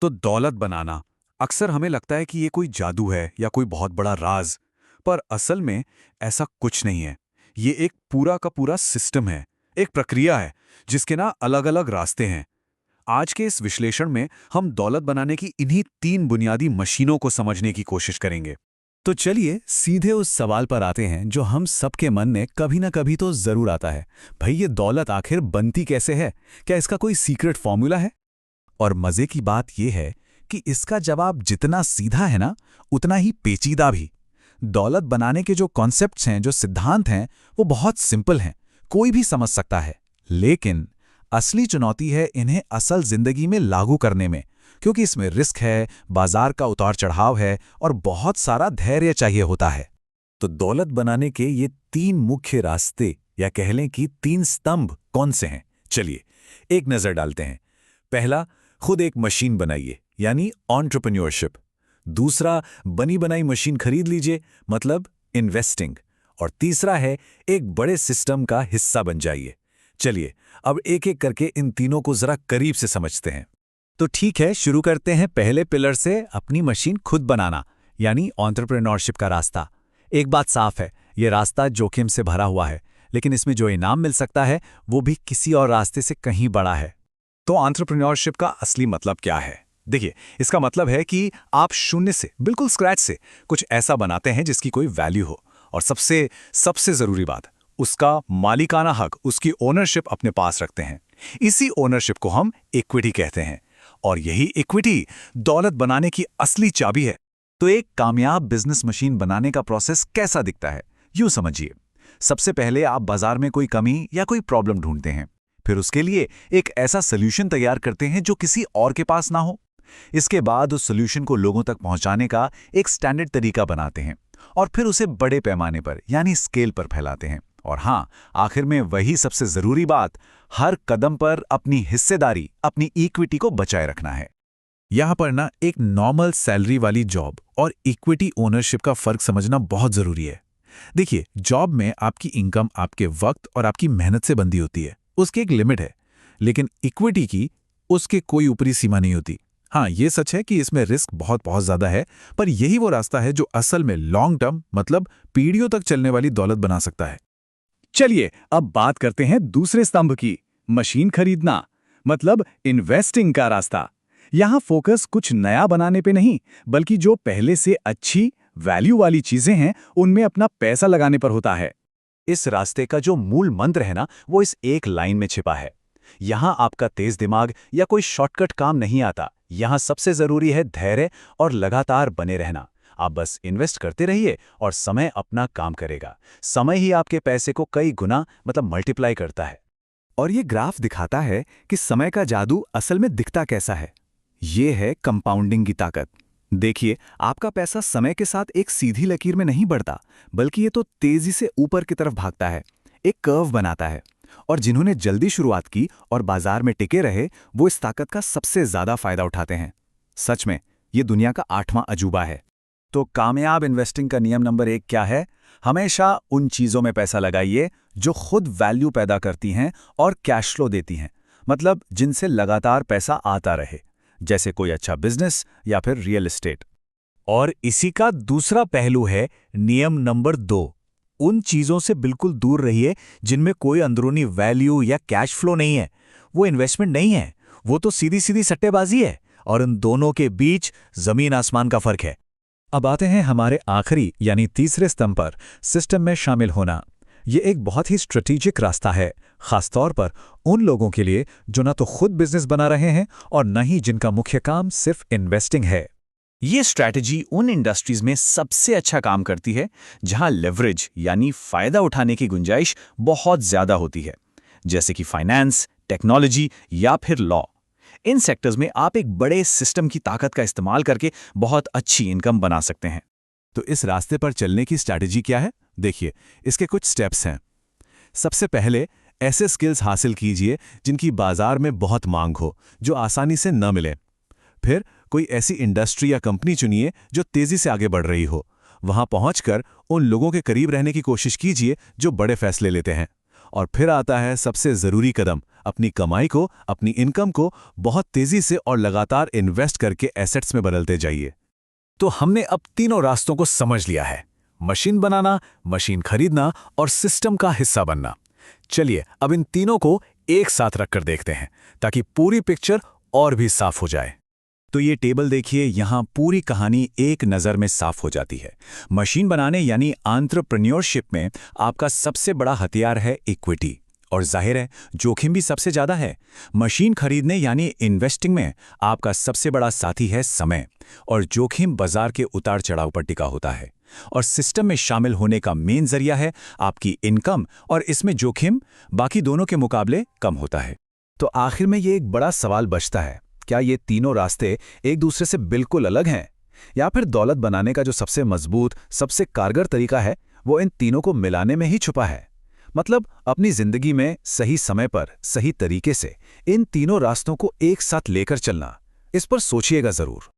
तो दौलत बनाना अक्सर हमें लगता है कि ये कोई जादू है या कोई बहुत बड़ा राज, पर असल में ऐसा कुछ नहीं है। ये एक पूरा का पूरा सिस्टम है, एक प्रक्रिया है जिसके ना अलग-अलग रास्ते हैं। आज के इस विश्लेषण में हम दौलत बनाने की इन्हीं 3 बुनियादी मशीनों को समझने की कोशिश करेंगे। तो चलिए सीधे उस सवाल पर आते हैं जो हम सबके मन में कभी ना कभी तो जरूर आता है। भाई ये दौलत आखिर बनती कैसे है? क्या इसका कोई सीक्रेट फॉर्मूला है? और मजे की बात यह है कि इसका जवाब जितना सीधा है ना, उतना ही पेचीदा भी। दौलत बनाने के जो कॉन्सेप्ट्स हैं, जो सिद्धांत हैं, वो बहुत सिंपल हैं, कोई भी समझ सकता है। लेकिन असली चुनौती है इन्हें असल जिंदगी में लागू करने में, क्योंकि इसमें रिस्क है, बाजार का उतार चढ़ाव है और बहुत सारा धैर्य चाहिए होता है। तो दौलत बनाने के ये 3 मुख्य रास्ते, या कह लें कि 3 स्तंभ कौन से हैं, चलिए एक नजर डालते हैं। पहला, खुद एक मशीन बनाइए, यानी एंटरप्रेन्योरशिप। दूसरा, बनी बनाई मशीन खरीद लीजिए, मतलब इन्वेस्टिंग। और तीसरा है, एक बड़े सिस्टम का हिस्सा बन जाइए। चलिए अब एक एक करके इन तीनों को जरा करीब से समझते हैं। तो ठीक है, शुरू करते हैं पहले पिलर से, अपनी मशीन खुद बनाना, यानी एंटरप्रेन्योरशिप का रास्ता। एक बात साफ है, ये रास्ता जोखिम से भरा हुआ है, लेकिन इसमें जो इनाम मिल सकता है वो भी किसी और रास्ते से कहीं बड़ा है। तो एंटरप्रेन्योरशिप का असली मतलब क्या है? देखिए, इसका मतलब है कि आप शून्य से, बिल्कुल स्क्रैच से कुछ ऐसा बनाते हैं जिसकी कोई वैल्यू हो, और सबसे सबसे जरूरी बात, उसका मालिकाना हक, उसकी ओनरशिप अपने पास रखते हैं। इसी ओनरशिप को हम इक्विटी कहते हैं, और यही इक्विटी दौलत बनाने की असली चाबी है। तो एक कामयाब बिजनेस मशीन बनाने का प्रोसेस कैसा दिखता है, यूं समझिए। सबसे पहले आप बाजार में कोई कमी या कोई प्रॉब्लम ढूंढते हैं। फिर उसके लिए एक ऐसा सॉल्यूशन तैयार करते हैं जो किसी और के पास ना हो। इसके बाद उस सॉल्यूशन को लोगों तक पहुंचाने का एक स्टैंडर्ड तरीका बनाते हैं, और फिर उसे बड़े पैमाने पर, यानी स्केल पर फैलाते हैं। और हाँ, आखिर में वही सबसे जरूरी बात, हर कदम पर अपनी हिस्सेदारी, अपनी इक्विटी को बचाए रखना है। यहां पर ना एक नॉर्मल सैलरी वाली जॉब और इक्विटी ओनरशिप का फर्क समझना बहुत जरूरी है। देखिए, जॉब में आपकी इनकम आपके वक्त और आपकी मेहनत से बंधी होती है, उसकी एक लिमिट है। लेकिन इक्विटी की, उसके कोई ऊपरी सीमा नहीं होती। हाँ, ये सच है कि इसमें रिस्क बहुत बहुत ज्यादा है, पर यही वो रास्ता है जो असल में लॉन्ग टर्म, मतलब पीढ़ियों तक चलने वाली दौलत बना सकता है। चलिए अब बात करते हैं दूसरे स्तंभ की, मशीन खरीदना, मतलब इन्वेस्टिंग का रास्ता। यहां फोकस कुछ नया बनाने पे नहीं, बल्कि जो पहले से अच्छी वैल्यू वाली चीजें हैं उनमें अपना पैसा लगाने पर होता है। इस रास्ते का जो मूल मंत्र है ना, वो इस एक लाइन में छिपा है। यहां आपका तेज दिमाग या कोई शॉर्टकट काम नहीं आता। यहां सबसे जरूरी है धैर्य और लगातार बने रहना। आप बस इन्वेस्ट करते रहिए और समय अपना काम करेगा। समय ही आपके पैसे को कई गुना, मतलब मल्टीप्लाई करता है। और ये ग्राफ दिखाता है कि समय का जादू असल में दिखता कैसा है। ये है कंपाउंडिंग की ताकत। देखिए, आपका पैसा समय के साथ एक सीधी लकीर में नहीं बढ़ता, बल्कि ये तो तेजी से ऊपर की तरफ भागता है, एक कर्व बनाता है। और जिन्होंने जल्दी शुरुआत की और बाजार में टिके रहे, वो इस ताकत का सबसे ज्यादा फायदा उठाते हैं। सच में ये दुनिया का 8वां अजूबा है। तो कामयाब इन्वेस्टिंग का नियम नंबर 1 क्या है? हमेशा उन चीजों में पैसा लगाइए जो खुद वैल्यू पैदा करती हैं और कैश फ्लो देती हैं, मतलब जिनसे लगातार पैसा आता रहे, जैसे कोई अच्छा बिजनेस या फिर रियल एस्टेट। और इसी का दूसरा पहलू है नियम नंबर 2, उन चीजों से बिल्कुल दूर रहिए जिनमें कोई अंदरूनी वैल्यू या कैश फ्लो नहीं है। वो इन्वेस्टमेंट नहीं है, वो तो सीधी सीधी सट्टेबाजी है, और इन दोनों के बीच जमीन आसमान का फर्क है। अब आते हैं हमारे आखिरी यानी तीसरे स्तंभ पर, सिस्टम में शामिल होना। ये एक बहुत ही स्ट्रेटेजिक रास्ता है, खासतौर पर उन लोगों के लिए जो ना तो खुद बिजनेस बना रहे हैं और न ही जिनका मुख्य काम सिर्फ इन्वेस्टिंग है। ये स्ट्रैटेजी उन इंडस्ट्रीज में सबसे अच्छा काम करती है जहां लेवरेज यानी फायदा उठाने की गुंजाइश बहुत ज्यादा होती है, जैसे कि फाइनेंस, टेक्नोलॉजी या फिर लॉ। इन सेक्टर्स में आप एक बड़े सिस्टम की ताकत का इस्तेमाल करके बहुत अच्छी इनकम बना सकते हैं। तो इस रास्ते पर चलने की स्ट्रैटेजी क्या है? देखिए, इसके कुछ स्टेप्स हैं। सबसे पहले ऐसे स्किल्स हासिल कीजिए जिनकी बाजार में बहुत मांग हो, जो आसानी से न मिले। फिर कोई ऐसी इंडस्ट्री या कंपनी चुनिए जो तेजी से आगे बढ़ रही हो। वहां पहुंचकर उन लोगों के करीब रहने की कोशिश कीजिए जो बड़े फैसले लेते हैं। और फिर आता है सबसे ज़रूरी कदम, अपनी कमाई को, अपनी इनकम को बहुत तेज़ी से और लगातार इन्वेस्ट करके एसेट्स में बदलते जाइए। तो हमने अब तीनों रास्तों को समझ लिया है, मशीन बनाना, मशीन खरीदना और सिस्टम का हिस्सा बनना। चलिए अब इन तीनों को एक साथ रखकर देखते हैं ताकि पूरी पिक्चर और भी साफ हो जाए। तो ये टेबल देखिए, यहाँ पूरी कहानी एक नज़र में साफ हो जाती है। मशीन बनाने यानी एंटरप्रेन्योरशिप में आपका सबसे बड़ा हथियार है इक्विटी, और जाहिर है जोखिम भी सबसे ज़्यादा है। मशीन खरीदने यानी इन्वेस्टिंग में आपका सबसे बड़ा साथी है समय, और जोखिम बाजार के उतार चढ़ाव पर टिका होता है। और सिस्टम में शामिल होने का मेन जरिया है आपकी इनकम, और इसमें जोखिम बाकी दोनों के मुकाबले कम होता है। तो आखिर में ये एक बड़ा सवाल बचता है, क्या ये तीनों रास्ते एक दूसरे से बिल्कुल अलग हैं, या फिर दौलत बनाने का जो सबसे मजबूत, सबसे कारगर तरीका है वो इन तीनों को मिलाने में ही छुपा है? मतलब अपनी जिंदगी में सही समय पर सही तरीके से इन तीनों रास्तों को एक साथ लेकर चलना, इस पर सोचिएगा जरूर।